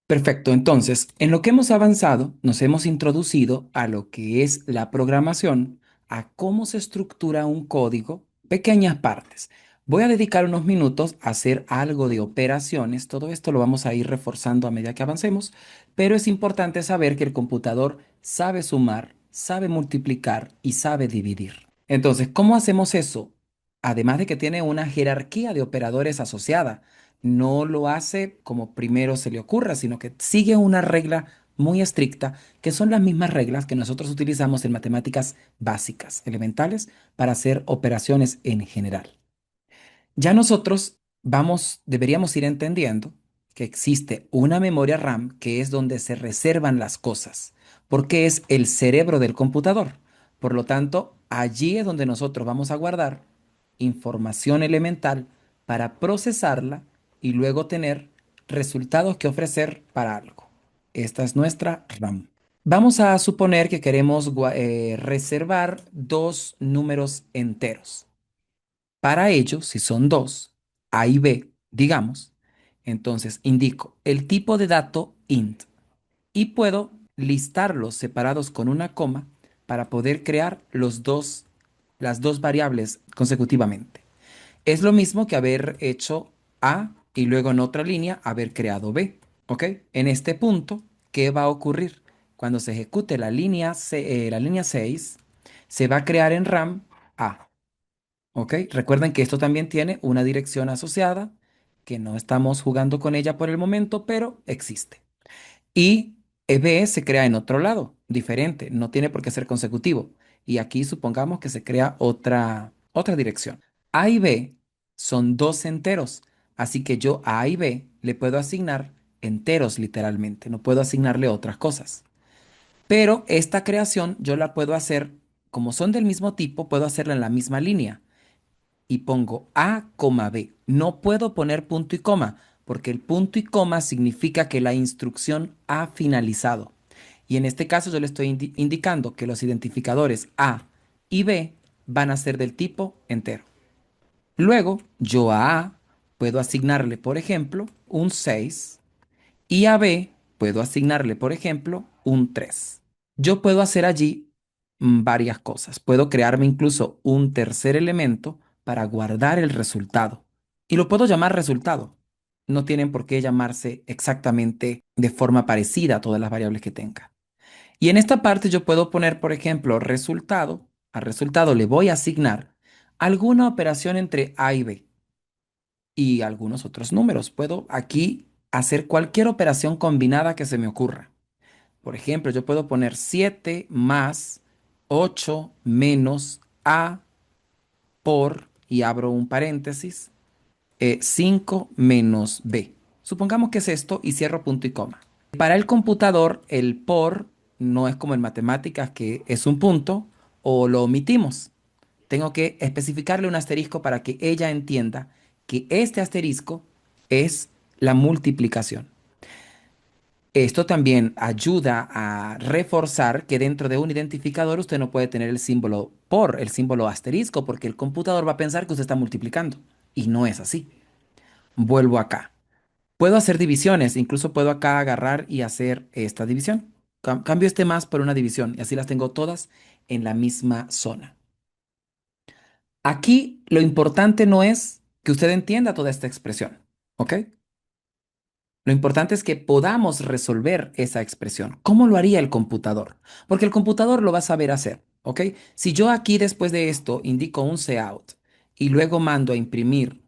Perfecto, entonces, en lo que hemos avanzado, nos hemos introducido a lo que es la programación, a cómo se estructura un código, pequeñas partes. Voy a dedicar unos minutos a hacer algo de operaciones, todo esto lo vamos a ir reforzando a medida que avancemos, pero es importante saber que el computador sabe sumar, sabe multiplicar y sabe dividir. Entonces, ¿cómo hacemos eso? Además de que tiene una jerarquía de operadores asociada, no lo hace como primero se le ocurra, sino que sigue una regla muy estricta, que son las mismas reglas que nosotros utilizamos en matemáticas básicas, elementales, para hacer operaciones en general. Ya nosotros deberíamos ir entendiendo que existe una memoria RAM que es donde se reservan las cosas, porque es el cerebro del computador. Por lo tanto, allí es donde nosotros vamos a guardar información elemental para procesarla y luego tener resultados que ofrecer para algo. Esta es nuestra RAM. Vamos a suponer que queremos reservar dos números enteros. Para ello, si son dos, A y B, digamos, entonces indico el tipo de dato int y puedo listarlos separados con una coma para poder crear las dos variables consecutivamente. Es lo mismo que haber hecho A y luego en otra línea haber creado B. ¿Ok? En este punto, ¿qué va a ocurrir? Cuando se ejecute la línea 6, se va a crear en RAM A. ¿Ok? Recuerden que esto también tiene una dirección asociada, que no estamos jugando con ella por el momento, pero existe. Y B se crea en otro lado, diferente, no tiene por qué ser consecutivo. Y aquí supongamos que se crea otra dirección. A y B son dos enteros, así que yo a y B le puedo asignar enteros literalmente, no puedo asignarle otras cosas. Pero esta creación yo la puedo hacer, como son del mismo tipo, puedo hacerla en la misma línea y pongo A, B. No puedo poner punto y coma, porque el punto y coma significa que la instrucción ha finalizado. Y en este caso yo le estoy indicando que los identificadores A y B van a ser del tipo entero. Luego, yo a puedo asignarle, por ejemplo, un 6 y a B puedo asignarle, por ejemplo, un 3. Yo puedo hacer allí varias cosas. Puedo crearme incluso un tercer elemento para guardar el resultado. Y lo puedo llamar resultado. No tienen por qué llamarse exactamente de forma parecida a todas las variables que tenga. Y en esta parte yo puedo poner, por ejemplo, resultado. Al resultado le voy a asignar alguna operación entre A y B y algunos otros números. Puedo aquí hacer cualquier operación combinada que se me ocurra. Por ejemplo, yo puedo poner 7 más 8 menos A por, y abro un paréntesis, 5 menos B. Supongamos que es esto y cierro punto y coma. Para el computador, el por no es como en matemáticas que es un punto o lo omitimos. Tengo que especificarle un asterisco para que ella entienda que este asterisco es la multiplicación. Esto también ayuda a reforzar que dentro de un identificador usted no puede tener el símbolo por, el símbolo asterisco, porque el computador va a pensar que usted está multiplicando. Y no es así. Vuelvo acá. Puedo hacer divisiones, incluso puedo acá agarrar y hacer esta división. Cambio este más por una división y así las tengo todas en la misma zona. Aquí lo importante no es que usted entienda toda esta expresión, ¿ok? Lo importante es que podamos resolver esa expresión. ¿Cómo lo haría el computador? Porque el computador lo va a saber hacer, ¿ok? Si yo aquí después de esto indico un cout y luego mando a imprimir,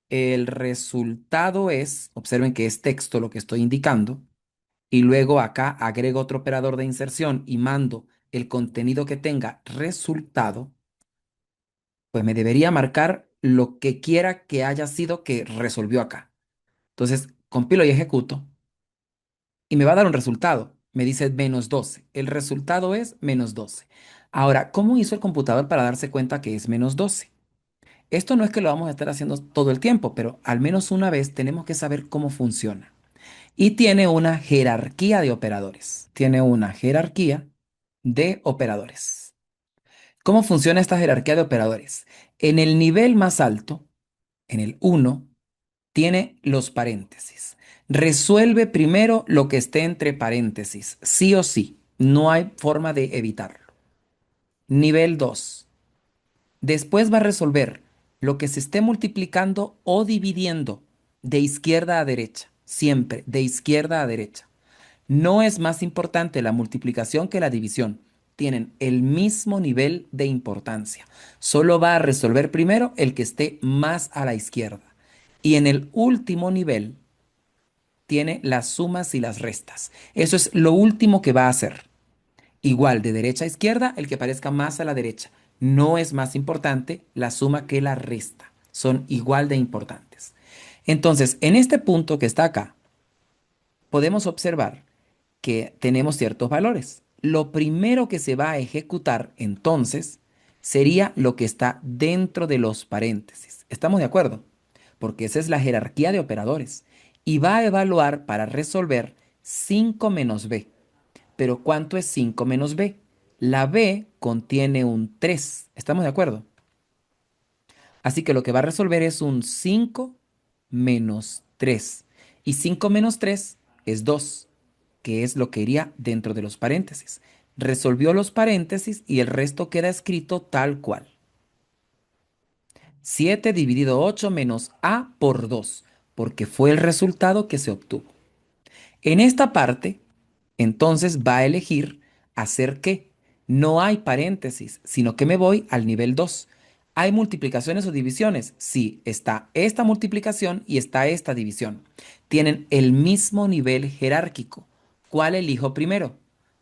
el resultado es, observen que es texto lo que estoy indicando, y luego acá agrego otro operador de inserción y mando el contenido que tenga resultado, pues me debería marcar lo que quiera que haya sido que resolvió acá. Entonces, compilo y ejecuto y me va a dar un resultado. Me dice -12. El resultado es -12. Ahora, ¿cómo hizo el computador para darse cuenta que es -12? Esto no es que lo vamos a estar haciendo todo el tiempo, pero al menos una vez tenemos que saber cómo funciona. Y tiene una jerarquía de operadores. Tiene una jerarquía de operadores. ¿Cómo funciona esta jerarquía de operadores? En el nivel más alto, en el uno, tiene los paréntesis. Resuelve primero lo que esté entre paréntesis, sí o sí. No hay forma de evitarlo. Nivel 2. Después va a resolver lo que se esté multiplicando o dividiendo de izquierda a derecha. Siempre de izquierda a derecha. No es más importante la multiplicación que la división. Tienen el mismo nivel de importancia. Solo va a resolver primero el que esté más a la izquierda. Y en el último nivel tiene las sumas y las restas. Eso es lo último que va a hacer. Igual de derecha a izquierda, el que parezca más a la derecha. No es más importante la suma que la resta. Son igual de importantes. Entonces, en este punto que está acá, podemos observar que tenemos ciertos valores. Lo primero que se va a ejecutar entonces sería lo que está dentro de los paréntesis. ¿Estamos de acuerdo? Porque esa es la jerarquía de operadores. Y va a evaluar para resolver 5 menos b. Pero ¿cuánto es 5 menos b? La b contiene un 3. ¿Estamos de acuerdo? Así que lo que va a resolver es un 5 menos 3. Y 5 menos 3 es 2, que es lo que iría dentro de los paréntesis. Resolvió los paréntesis y el resto queda escrito tal cual. 7 dividido 8 menos a por 2, porque fue el resultado que se obtuvo. En esta parte, entonces va a elegir hacer qué. No hay paréntesis, sino que me voy al nivel 2. ¿Hay multiplicaciones o divisiones? Sí, está esta multiplicación y está esta división. Tienen el mismo nivel jerárquico. ¿Cuál elijo primero?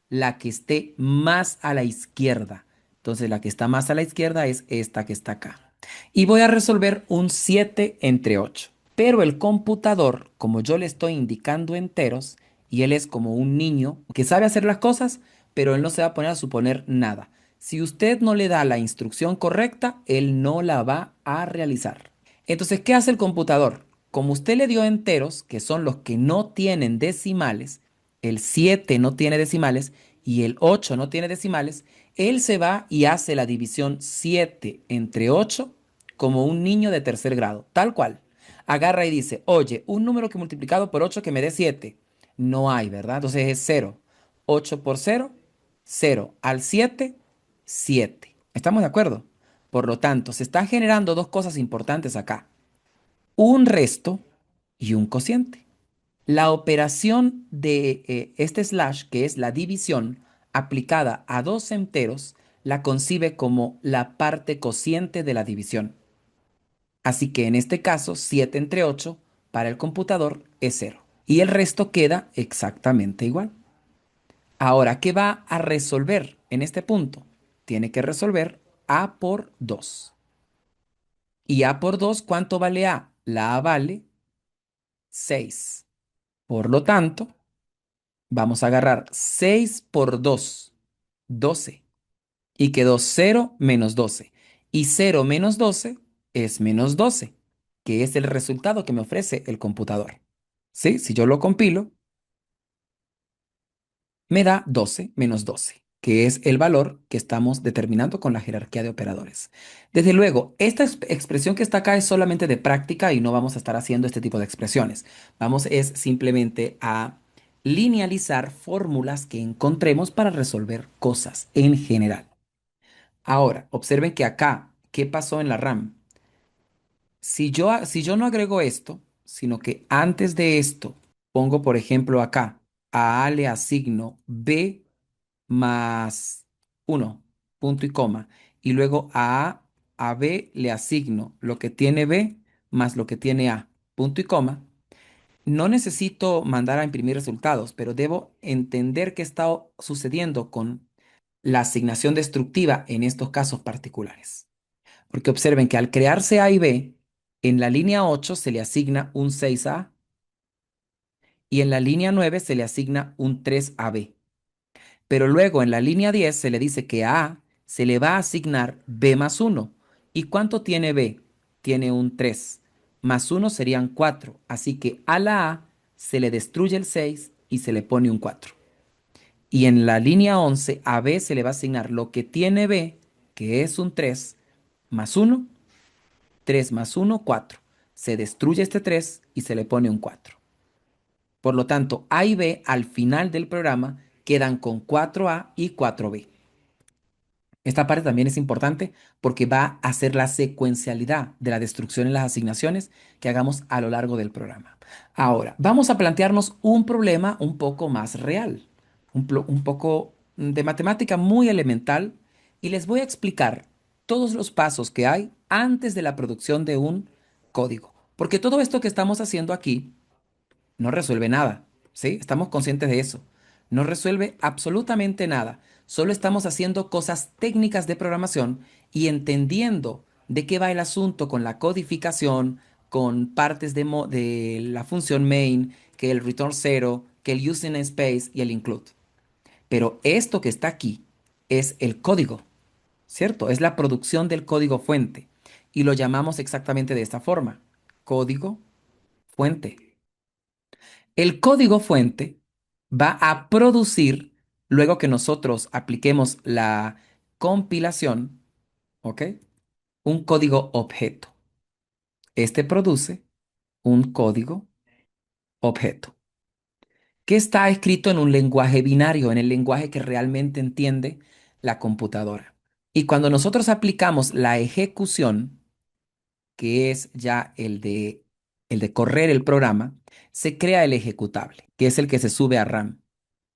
La que esté más a la izquierda. Entonces la que está más a la izquierda es esta que está acá. Y voy a resolver un 7 entre 8. Pero el computador, como yo le estoy indicando enteros, y él es como un niño que sabe hacer las cosas, pero él no se va a poner a suponer nada. Si usted no le da la instrucción correcta, él no la va a realizar. Entonces, ¿qué hace el computador? Como usted le dio enteros, que son los que no tienen decimales, el 7 no tiene decimales y el 8 no tiene decimales, él se va y hace la división 7 entre 8 como un niño de tercer grado, tal cual. Agarra y dice, oye, un número que multiplicado por 8 que me dé 7. No hay, ¿verdad? Entonces es 0. 8 por 0, 0. Al 7, 7. ¿Estamos de acuerdo? Por lo tanto, se están generando dos cosas importantes acá. Un resto y un cociente. La operación de este slash, que es la división aplicada a dos enteros, la concibe como la parte cociente de la división. Así que en este caso, 7 entre 8 para el computador es 0. Y el resto queda exactamente igual. Ahora, ¿qué va a resolver en este punto? Tiene que resolver a por 2. ¿Y a por 2 cuánto vale a? La a vale 6. Por lo tanto, vamos a agarrar 6 por 2, 12. Y quedó 0 menos 12. Y 0 menos 12 es menos 12, que es el resultado que me ofrece el computador. ¿Sí? Si yo lo compilo, me da 12 menos 12, que es el valor que estamos determinando con la jerarquía de operadores. Desde luego, esta expresión que está acá es solamente de práctica y no vamos a estar haciendo este tipo de expresiones. Vamos es simplemente a linealizar fórmulas que encontremos para resolver cosas en general. Ahora, observen que acá, ¿qué pasó en la RAM? Si yo no agrego esto, sino que antes de esto pongo, por ejemplo, acá, a A le asigno B más 1, punto y coma, y luego a B le asigno lo que tiene B más lo que tiene A, punto y coma, no necesito mandar a imprimir resultados, pero debo entender qué está sucediendo con la asignación destructiva en estos casos particulares. Porque observen que al crearse A y B, en la línea 8 se le asigna un 6A y en la línea 9 se le asigna un 3AB. Pero luego en la línea 10 se le dice que a A se le va a asignar B más 1. ¿Y cuánto tiene B? Tiene un 3. Más 1 serían 4. Así que a la A se le destruye el 6 y se le pone un 4. Y en la línea 11 a B se le va a asignar lo que tiene B, que es un 3, más 1. 3 más 1, 4. se destruye este 3 y se le pone un 4. Por lo tanto, A y B al final del programa quedan con 4A y 4B. Esta parte también es importante porque va a ser la secuencialidad de la destrucción en las asignaciones que hagamos a lo largo del programa. Ahora, vamos a plantearnos un problema un poco más real, un poco de matemática muy elemental, y les voy a explicar todos los pasos que hay antes de la producción de un código. Porque todo esto que estamos haciendo aquí no resuelve nada, ¿sí? Estamos conscientes de eso. No resuelve absolutamente nada. Solo estamos haciendo cosas técnicas de programación y entendiendo de qué va el asunto con la codificación, con partes de la función main, que el return zero, que el using space y el include. Pero esto que está aquí es el código, ¿cierto? Es la producción del código fuente y lo llamamos exactamente de esta forma: código fuente. El código fuente va a producir, luego que nosotros apliquemos la compilación, ¿ok? Un código objeto. Este produce un código objeto que está escrito en un lenguaje binario, en el lenguaje que realmente entiende la computadora. Y cuando nosotros aplicamos la ejecución, que es ya el de correr el programa, se crea el ejecutable, que es el que se sube a RAM.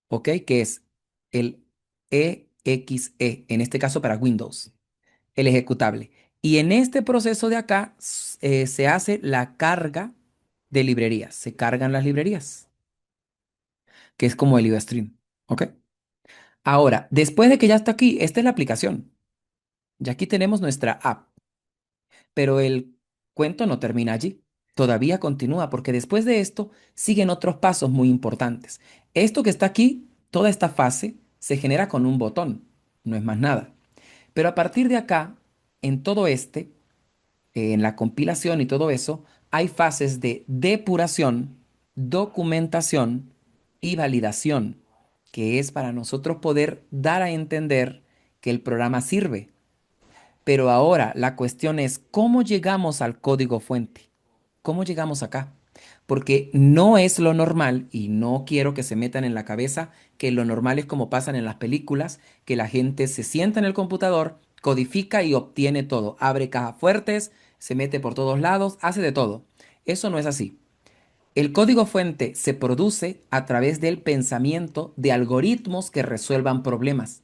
¿Ok? Que es el exe, en este caso para Windows, el ejecutable. Y en este proceso de acá se hace la carga de librerías, se cargan las librerías, que es como el IOStream. ¿Ok? Ahora, después de que ya está aquí, esta es la aplicación. Ya aquí tenemos nuestra app, pero el cuento no termina allí. Todavía continúa porque después de esto siguen otros pasos muy importantes. Esto que está aquí, toda esta fase, se genera con un botón, no es más nada. Pero a partir de acá, en todo en la compilación y todo eso, hay fases de depuración, documentación y validación, que es para nosotros poder dar a entender que el programa sirve. Pero ahora la cuestión es cómo llegamos al código fuente. ¿Cómo llegamos acá? Porque no es lo normal, y no quiero que se metan en la cabeza que lo normal es como pasan en las películas, que la gente se sienta en el computador, codifica y obtiene todo. Abre cajas fuertes, se mete por todos lados, hace de todo. Eso no es así. El código fuente se produce a través del pensamiento de algoritmos que resuelvan problemas.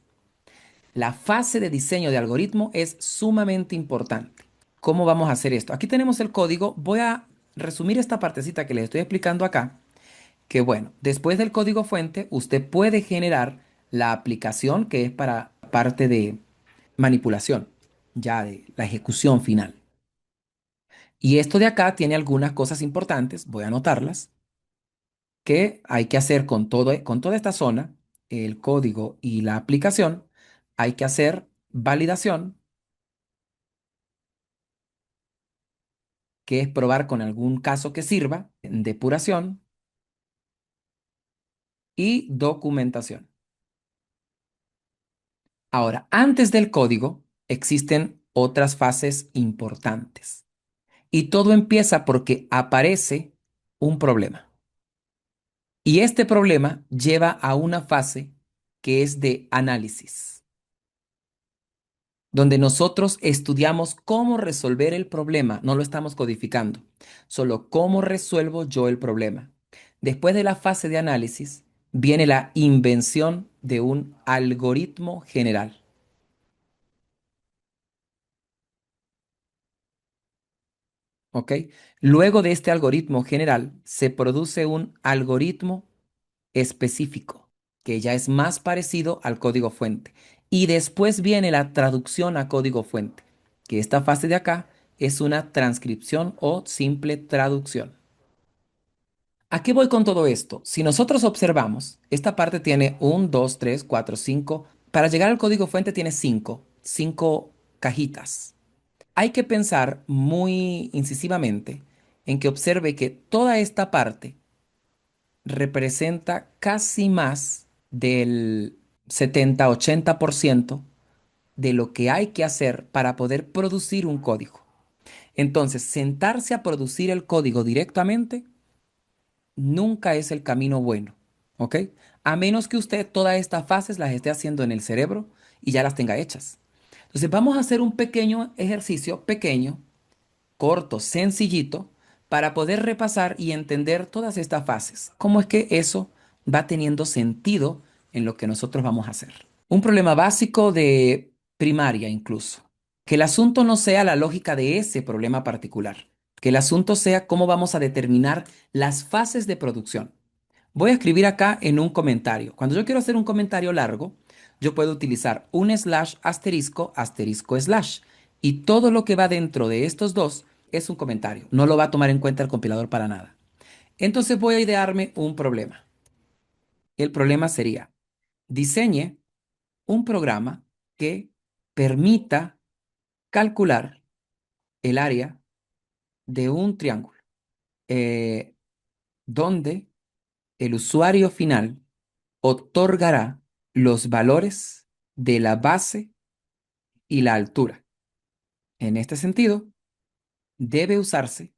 La fase de diseño de algoritmo es sumamente importante. ¿Cómo vamos a hacer esto? Aquí tenemos el código. Voy a resumir esta partecita que les estoy explicando acá, que bueno, después del código fuente, usted puede generar la aplicación que es para parte de manipulación, ya de la ejecución final. Y esto de acá tiene algunas cosas importantes, voy a anotarlas, que hay que hacer con toda esta zona, el código y la aplicación. Hay que hacer validación, que es probar con algún caso que sirva, depuración y documentación. Ahora, antes del código existen otras fases importantes y todo empieza porque aparece un problema. Y este problema lleva a una fase que es de análisis, donde nosotros estudiamos cómo resolver el problema, no lo estamos codificando, solo cómo resuelvo yo el problema. Después de la fase de análisis, viene la invención de un algoritmo general, ¿ok? Luego de este algoritmo general, se produce un algoritmo específico, que ya es más parecido al código fuente. Y después viene la traducción a código fuente, que esta fase de acá es una transcripción o simple traducción. ¿A qué voy con todo esto? Si nosotros observamos, esta parte tiene un 2 3 4 5. Para llegar al código fuente tiene 5 cajitas. Hay que pensar muy incisivamente en que observe que toda esta parte representa casi más del 70-80% de lo que hay que hacer para poder producir un código. Entonces, sentarse a producir el código directamente nunca es el camino bueno, ¿ok? A menos que usted todas estas fases las esté haciendo en el cerebro y ya las tenga hechas. Entonces, vamos a hacer un pequeño ejercicio, pequeño, corto, sencillito, para poder repasar y entender todas estas fases. ¿Cómo es que eso va teniendo sentido en lo que nosotros vamos a hacer? Un problema básico de primaria incluso. Que el asunto no sea la lógica de ese problema particular. Que el asunto sea cómo vamos a determinar las fases de producción. Voy a escribir acá en un comentario. Cuando yo quiero hacer un comentario largo, yo puedo utilizar un slash asterisco asterisco slash. Y todo lo que va dentro de estos dos es un comentario. No lo va a tomar en cuenta el compilador para nada. Entonces voy a idearme un problema. El problema sería, diseñe un programa que permita calcular el área de un triángulo, eh, donde el usuario final otorgará los valores de la base y la altura. En este sentido, debe usarse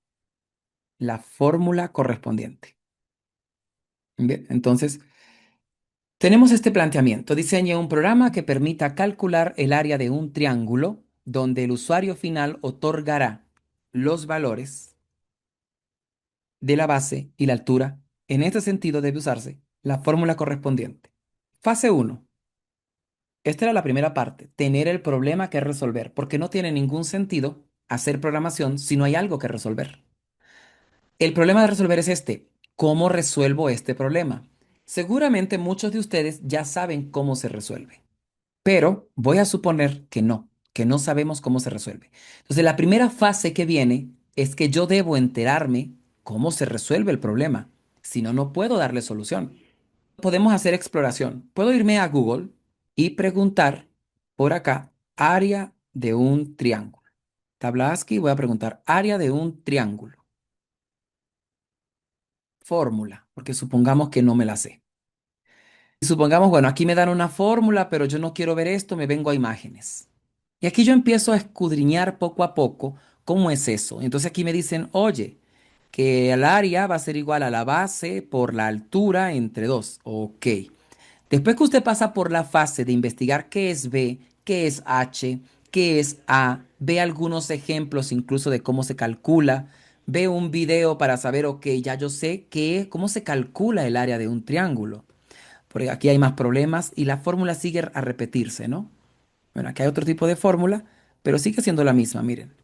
la fórmula correspondiente. Bien, entonces, tenemos este planteamiento. Diseñe un programa que permita calcular el área de un triángulo donde el usuario final otorgará los valores de la base y la altura. En este sentido debe usarse la fórmula correspondiente. Fase uno. Esta era la primera parte, tener el problema que resolver, porque no tiene ningún sentido hacer programación si no hay algo que resolver. El problema de resolver es este. ¿Cómo resuelvo este problema? Seguramente muchos de ustedes ya saben cómo se resuelve, pero voy a suponer que no sabemos cómo se resuelve. Entonces, la primera fase que viene es que yo debo enterarme cómo se resuelve el problema. Si no, no puedo darle solución. Podemos hacer exploración. Puedo irme a Google y preguntar por acá área de un triángulo. Tabla ASCII, voy a preguntar área de un triángulo. Fórmula, porque supongamos que no me la sé. Y supongamos, bueno, aquí me dan una fórmula, pero yo no quiero ver esto, me vengo a imágenes. Y aquí yo empiezo a escudriñar poco a poco cómo es eso. Entonces aquí me dicen, oye, que el área va a ser igual a la base por la altura entre 2. Ok. Después que usted pasa por la fase de investigar qué es B, qué es H, qué es A, ve algunos ejemplos incluso de cómo se calcula, ve un video para saber, ok, ya yo sé cómo se calcula el área de un triángulo. Porque aquí hay más problemas y la fórmula sigue a repetirse, ¿no? Bueno, aquí hay otro tipo de fórmula, pero sigue siendo la misma, miren.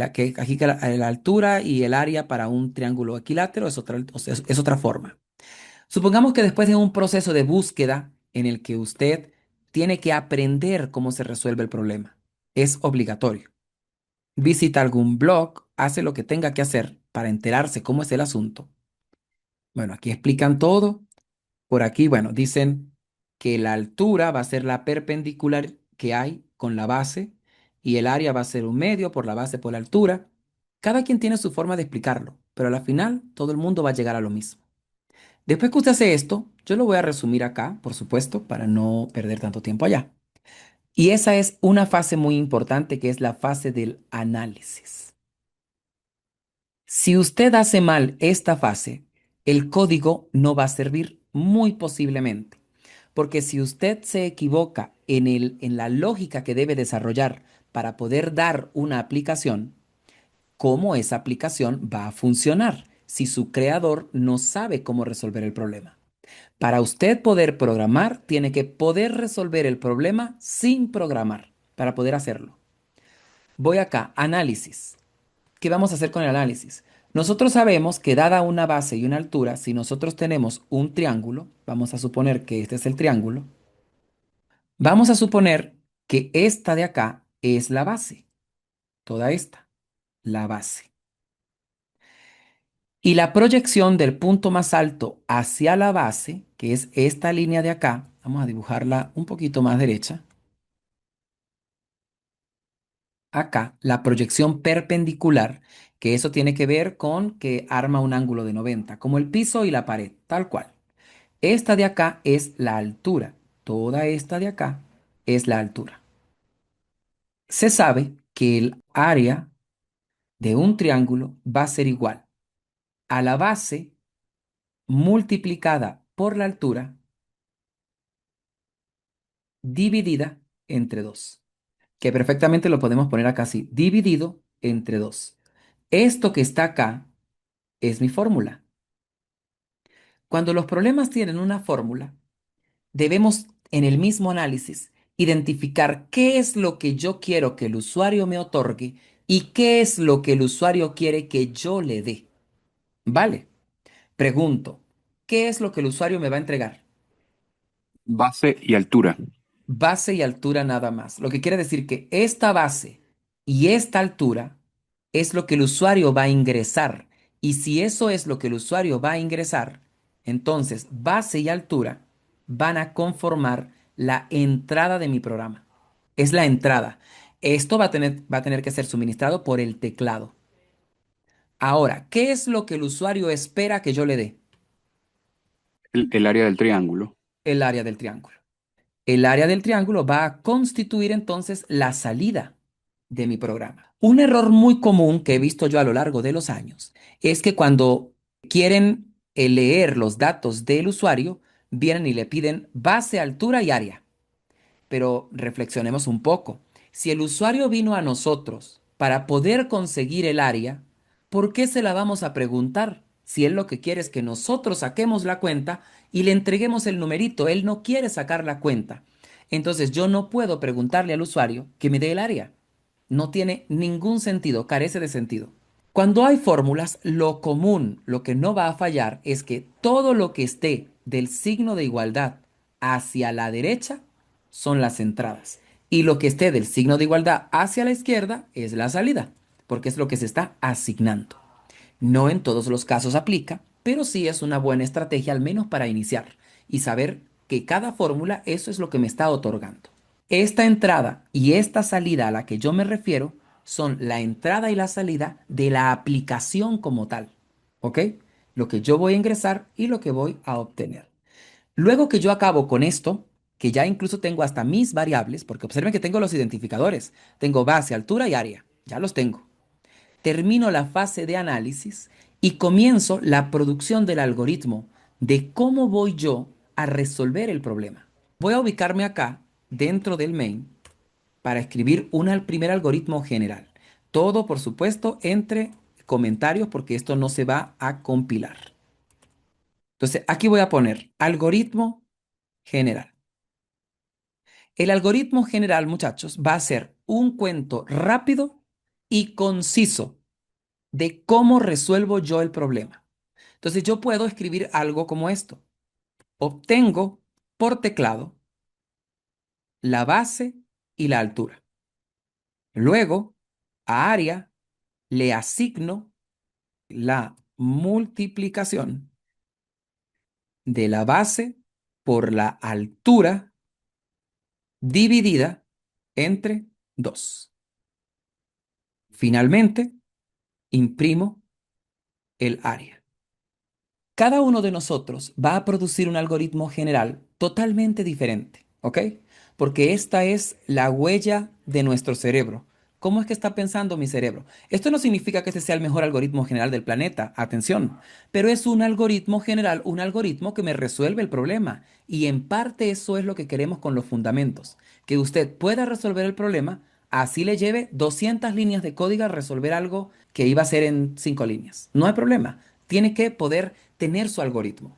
Aquí que la altura y el área para un triángulo equilátero es otra, o sea, es otra forma. Supongamos que después de un proceso de búsqueda en el que usted tiene que aprender cómo se resuelve el problema, es obligatorio. Visita algún blog, hace lo que tenga que hacer para enterarse cómo es el asunto. Bueno, aquí explican todo. Por aquí, bueno, dicen que la altura va a ser la perpendicular que hay con la base y el área va a ser un medio por la base por la altura. Cada quien tiene su forma de explicarlo, pero al final todo el mundo va a llegar a lo mismo. Después que usted hace esto, yo lo voy a resumir acá, por supuesto, para no perder tanto tiempo allá. Y esa es una fase muy importante que es la fase del análisis. Si usted hace mal esta fase, el código no va a servir muy posiblemente. Porque si usted se equivoca en la lógica que debe desarrollar para poder dar una aplicación, ¿cómo esa aplicación va a funcionar si su creador no sabe cómo resolver el problema? Para usted poder programar, tiene que poder resolver el problema sin programar para poder hacerlo. Voy acá, análisis. ¿Qué vamos a hacer con el análisis? Nosotros sabemos que dada una base y una altura, si nosotros tenemos un triángulo, vamos a suponer que este es el triángulo, vamos a suponer que esta de acá es la base, toda esta, la base. Y la proyección del punto más alto hacia la base, que es esta línea de acá, vamos a dibujarla un poquito más derecha. Acá, la proyección perpendicular, que eso tiene que ver con que arma un ángulo de 90, como el piso y la pared, tal cual. Esta de acá es la altura. Toda esta de acá es la altura. Se sabe que el área de un triángulo va a ser igual a la base multiplicada por la altura dividida entre 2, que perfectamente lo podemos poner acá así, dividido entre 2. Esto que está acá es mi fórmula. Cuando los problemas tienen una fórmula, debemos en el mismo análisis identificar qué es lo que yo quiero que el usuario me otorgue y qué es lo que el usuario quiere que yo le dé. ¿Vale? Pregunto, ¿qué es lo que el usuario me va a entregar? Base y altura. Base y altura nada más. Lo que quiere decir que esta base y esta altura es lo que el usuario va a ingresar. Y si eso es lo que el usuario va a ingresar, entonces base y altura van a conformar la entrada de mi programa. Es la entrada. Esto va a tener que ser suministrado por el teclado. Ahora, ¿qué es lo que el usuario espera que yo le dé? El área del triángulo. El área del triángulo. El área del triángulo va a constituir entonces la salida de mi programa. Un error muy común que he visto yo a lo largo de los años es que cuando quieren leer los datos del usuario, vienen y le piden base, altura y área. Pero reflexionemos un poco. Si el usuario vino a nosotros para poder conseguir el área, ¿por qué se la vamos a preguntar? Si él lo que quiere es que nosotros saquemos la cuenta y le entreguemos el numerito, él no quiere sacar la cuenta. Entonces yo no puedo preguntarle al usuario que me dé el área. No tiene ningún sentido, carece de sentido. Cuando hay fórmulas, lo común, lo que no va a fallar es que todo lo que esté del signo de igualdad hacia la derecha son las entradas. Y lo que esté del signo de igualdad hacia la izquierda es la salida, porque es lo que se está asignando. No en todos los casos aplica, pero sí es una buena estrategia al menos para iniciar y saber que cada fórmula eso es lo que me está otorgando. Esta entrada y esta salida a la que yo me refiero son la entrada y la salida de la aplicación como tal. ¿Ok? Lo que yo voy a ingresar y lo que voy a obtener. Luego que yo acabo con esto, que ya incluso tengo hasta mis variables, porque observen que tengo los identificadores, tengo base, altura y área, ya los tengo. Termino la fase de análisis y comienzo la producción del algoritmo de cómo voy yo a resolver el problema. Voy a ubicarme acá dentro del main para escribir un primer algoritmo general. Todo, por supuesto, entre comentarios porque esto no se va a compilar. Entonces, aquí voy a poner algoritmo general. El algoritmo general, muchachos, va a ser un cuento rápido y conciso de cómo resuelvo yo el problema. Entonces, yo puedo escribir algo como esto. Obtengo por teclado la base y la altura. Luego, a área le asigno la multiplicación de la base por la altura dividida entre 2. Finalmente, imprimo el área. Cada uno de nosotros va a producir un algoritmo general totalmente diferente, ¿ok? Porque esta es la huella de nuestro cerebro. ¿Cómo es que está pensando mi cerebro? Esto no significa que este sea el mejor algoritmo general del planeta, atención, pero es un algoritmo general, un algoritmo que me resuelve el problema. Y en parte eso es lo que queremos con los fundamentos, que usted pueda resolver el problema, así le lleve 200 líneas de código a resolver algo que iba a ser en 5 líneas. No hay problema, tiene que poder tener su algoritmo.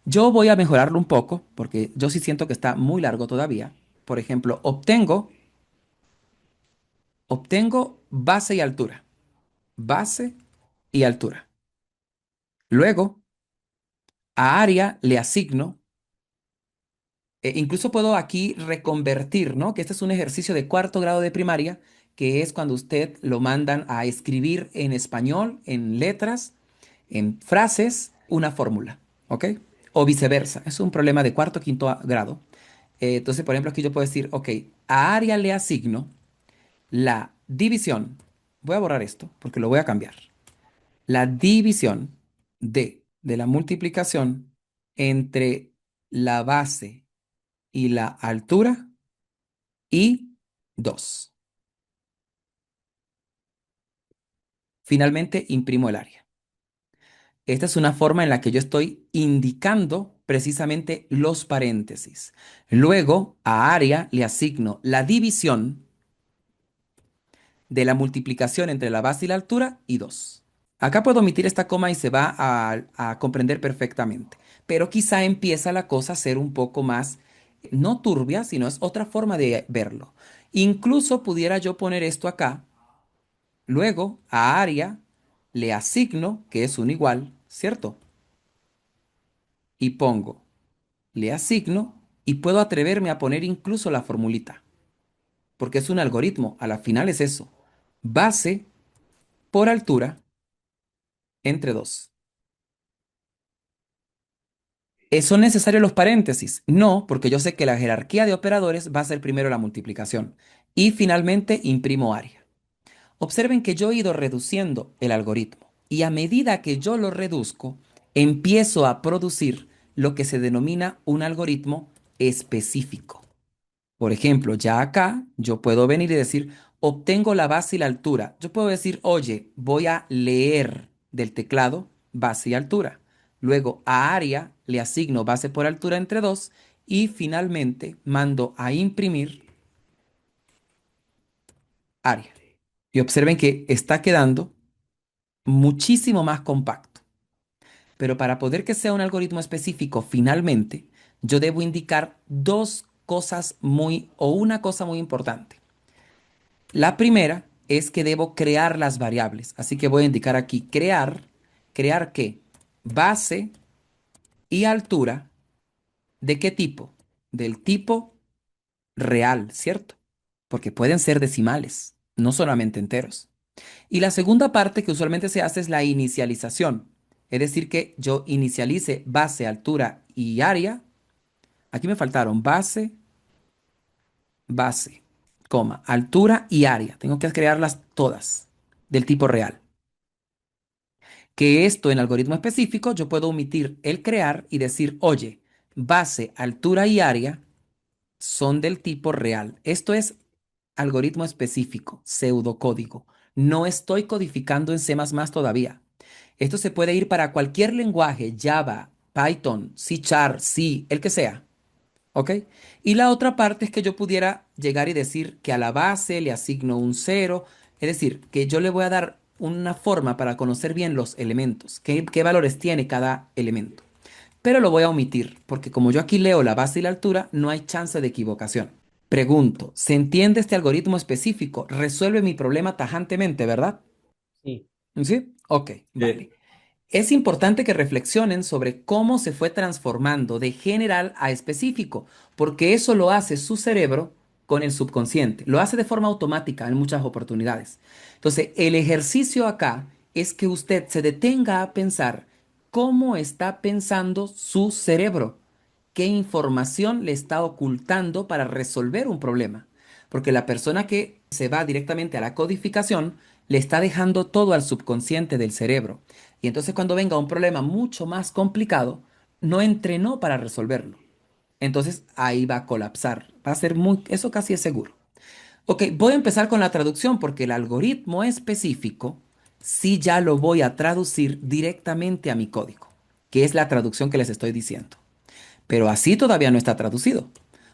Yo voy a mejorarlo un poco, porque yo sí siento que está muy largo todavía. Por ejemplo, obtengo base y altura. Base y altura. Luego, a área le asigno, incluso puedo aquí reconvertir, ¿no? Que este es un ejercicio de cuarto grado de primaria, que es cuando usted lo mandan a escribir en español, en letras, en frases, una fórmula, ¿ok? O viceversa. Es un problema de cuarto o quinto grado. Entonces, por ejemplo, aquí yo puedo decir, ok, a área le asigno la división. Voy a borrar esto porque lo voy a cambiar. La división de la multiplicación entre la base y la altura y 2. Finalmente, imprimo el área. Esta es una forma en la que yo estoy indicando precisamente los paréntesis. Luego, a área le asigno la división de la multiplicación entre la base y la altura y 2. Acá puedo omitir esta coma y se va a comprender perfectamente. Pero quizá empieza la cosa a ser un poco más, no turbia, sino es otra forma de verlo. Incluso pudiera yo poner esto acá. Luego, a área le asigno, que es un igual, ¿cierto? Y pongo, le asigno y puedo atreverme a poner incluso la formulita, porque es un algoritmo. A la final es eso. Base por altura entre 2. ¿Son necesarios los paréntesis? No, porque yo sé que la jerarquía de operadores va a ser primero la multiplicación. Y finalmente imprimo área. Observen que yo he ido reduciendo el algoritmo. Y a medida que yo lo reduzco, empiezo a producir lo que se denomina un algoritmo específico. Por ejemplo, ya acá yo puedo venir y decir, obtengo la base y la altura. Yo puedo decir, oye, voy a leer del teclado base y altura. Luego a área le asigno base por altura entre 2 y finalmente mando a imprimir área. Y observen que está quedando muchísimo más compacto. Pero para poder que sea un algoritmo específico, finalmente, yo debo indicar dos cosas muy o una cosa muy importante. La primera es que debo crear las variables. Así que voy a indicar aquí crear. ¿Crear qué? Base y altura. ¿De qué tipo? Del tipo real, ¿cierto? Porque pueden ser decimales, no solamente enteros. Y la segunda parte que usualmente se hace es la inicialización. Es decir, que yo inicialice base, altura y área. Aquí me faltaron base, coma, altura y área. Tengo que crearlas todas del tipo real. Que esto en algoritmo específico yo puedo omitir el crear y decir, oye, base, altura y área son del tipo real. Esto es algoritmo específico, pseudocódigo. No estoy codificando en C++ todavía. Esto se puede ir para cualquier lenguaje, Java, Python, C Sharp, C, el que sea. ¿Ok? Y la otra parte es que yo pudiera llegar y decir que a la base le asigno un cero, es decir, que yo le voy a dar una forma para conocer bien los elementos, qué valores tiene cada elemento. Pero lo voy a omitir, porque como yo aquí leo la base y la altura, no hay chance de equivocación. Pregunto, ¿se entiende este algoritmo específico? Resuelve mi problema tajantemente, ¿verdad? Sí. ¿Sí? Ok, Eh, vale. Es importante que reflexionen sobre cómo se fue transformando de general a específico, porque eso lo hace su cerebro con el subconsciente. Lo hace de forma automática en muchas oportunidades. Entonces, el ejercicio acá es que usted se detenga a pensar cómo está pensando su cerebro, qué información le está ocultando para resolver un problema. Porque la persona que se va directamente a la codificación le está dejando todo al subconsciente del cerebro. Y entonces cuando venga un problema mucho más complicado, no entrenó para resolverlo. Entonces ahí va a colapsar. Va a ser muy, eso casi es seguro. Ok, voy a empezar con la traducción porque el algoritmo específico sí ya lo voy a traducir directamente a mi código, que es la traducción que les estoy diciendo. Pero así todavía no está traducido.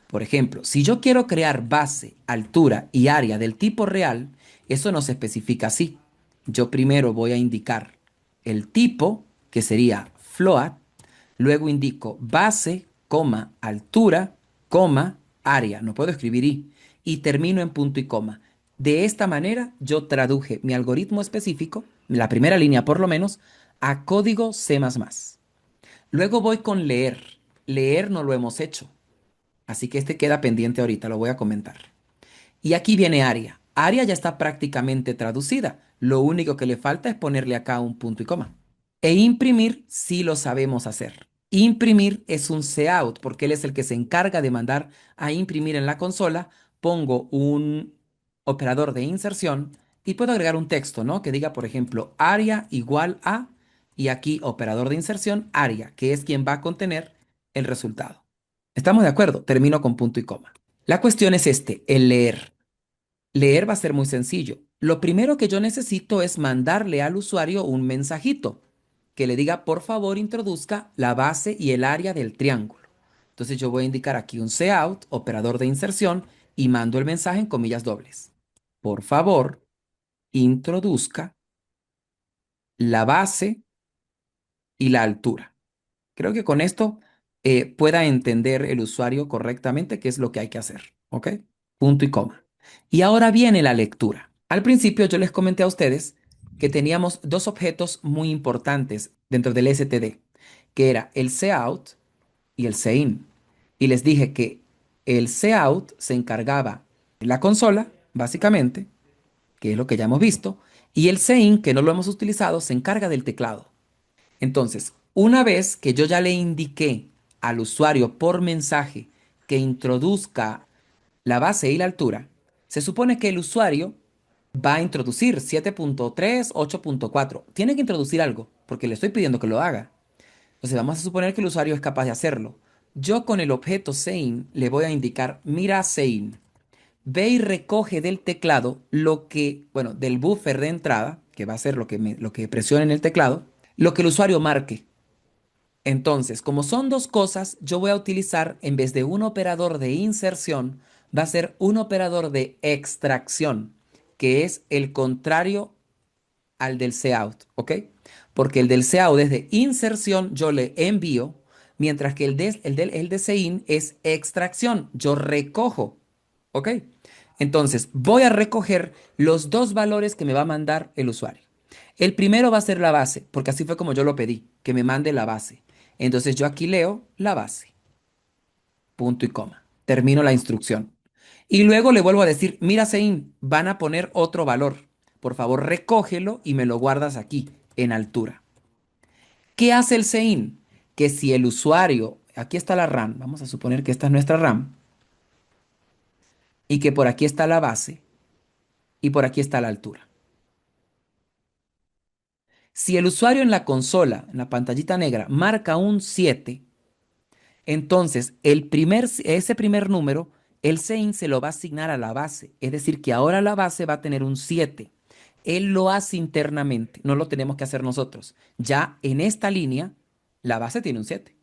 Por ejemplo, si yo quiero crear base, altura y área del tipo real, eso no se especifica así. Yo primero voy a indicar el tipo, que sería float, luego indico base, coma, altura, coma, área. No puedo escribir y termino en punto y coma. De esta manera yo traduje mi algoritmo específico, la primera línea por lo menos, a código C++. Luego voy con leer. Leer no lo hemos hecho, así que este queda pendiente ahorita, lo voy a comentar. Y aquí viene Aria. Aria ya está prácticamente traducida. Lo único que le falta es ponerle acá un punto y coma. E imprimir sí lo sabemos hacer. Imprimir es un cout porque él es el que se encarga de mandar a imprimir en la consola. Pongo un operador de inserción y puedo agregar un texto, ¿no? Que diga, por ejemplo, aria igual a, y aquí operador de inserción, aria, que es quien va a contener el resultado. ¿Estamos de acuerdo? Termino con punto y coma. La cuestión es el leer. Leer va a ser muy sencillo. Lo primero que yo necesito es mandarle al usuario un mensajito que le diga, por favor, introduzca la base y el área del triángulo. Entonces yo voy a indicar aquí un cout, operador de inserción, y mando el mensaje en comillas dobles. Por favor, introduzca la base y la altura. Creo que con esto pueda entender el usuario correctamente qué es lo que hay que hacer. ¿Ok? Punto y coma. Y ahora viene la lectura. Al principio yo les comenté a ustedes que teníamos dos objetos muy importantes dentro del STD, que era el cout y el sein. Y les dije que el cout se encargaba de la consola, básicamente, que es lo que ya hemos visto, y el sein, que no lo hemos utilizado, se encarga del teclado. Entonces, una vez que yo ya le indiqué al usuario por mensaje que introduzca la base y la altura, se supone que el usuario va a introducir 7.3, 8.4. Tiene que introducir algo, porque le estoy pidiendo que lo haga. Entonces, vamos a suponer que el usuario es capaz de hacerlo. Yo con el objeto sein le voy a indicar, mira sein, ve y recoge del teclado lo que, bueno, del buffer de entrada, que va a ser lo que presiona en el teclado, lo que el usuario marque. Entonces, como son dos cosas, yo voy a utilizar, en vez de un operador de inserción, va a ser un operador de extracción, que es el contrario al del cout, ¿ok? Porque el del cout es de inserción, yo le envío, mientras que el de sein es extracción, yo recojo, ¿ok? Entonces, voy a recoger los dos valores que me va a mandar el usuario. El primero va a ser la base, porque así fue como yo lo pedí, que me mande la base. Entonces yo aquí leo la base, punto y coma. Termino la instrucción. Y luego le vuelvo a decir, mira, Sein, van a poner otro valor. Por favor, recógelo y me lo guardas aquí, en altura. ¿Qué hace el Sein? Que si el usuario, aquí está la RAM, vamos a suponer que esta es nuestra RAM, y que por aquí está la base, y por aquí está la altura. Si el usuario en la consola, en la pantallita negra, marca un 7, entonces ese primer número, el sein se lo va a asignar a la base. Es decir, que ahora la base va a tener un 7. Él lo hace internamente, no lo tenemos que hacer nosotros. Ya en esta línea, la base tiene un 7.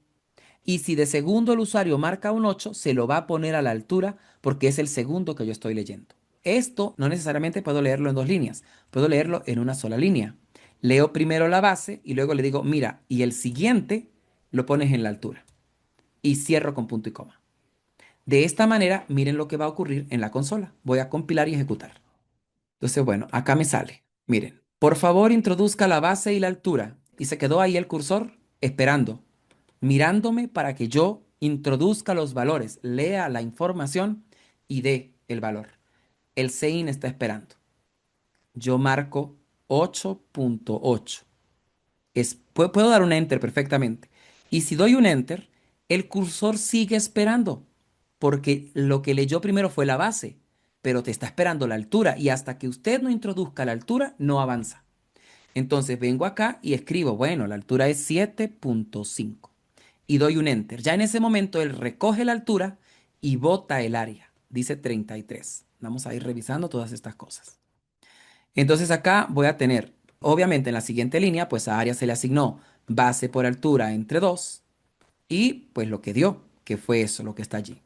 Y si de segundo el usuario marca un 8, se lo va a poner a la altura porque es el segundo que yo estoy leyendo. Esto no necesariamente puedo leerlo en dos líneas, puedo leerlo en una sola línea. Leo primero la base y luego le digo, mira, y el siguiente lo pones en la altura. Y cierro con punto y coma. De esta manera, miren lo que va a ocurrir en la consola. Voy a compilar y ejecutar. Entonces, bueno, acá me sale. Miren, por favor introduzca la base y la altura. Y se quedó ahí el cursor esperando, mirándome para que yo introduzca los valores, lea la información y dé el valor. El sein está esperando. Yo marco 8.8. Puedo dar un enter perfectamente. Y si doy un enter, el cursor sigue esperando, porque lo que leyó primero fue la base, pero te está esperando la altura y hasta que usted no introduzca la altura, no avanza. Entonces vengo acá y escribo, bueno, la altura es 7.5 y doy un enter. Ya en ese momento él recoge la altura y bota el área. Dice 33. Vamos a ir revisando todas estas cosas. Entonces acá voy a tener, obviamente en la siguiente línea, pues a área se le asignó base por altura entre 2 y pues lo que dio, que fue eso, lo que está allí.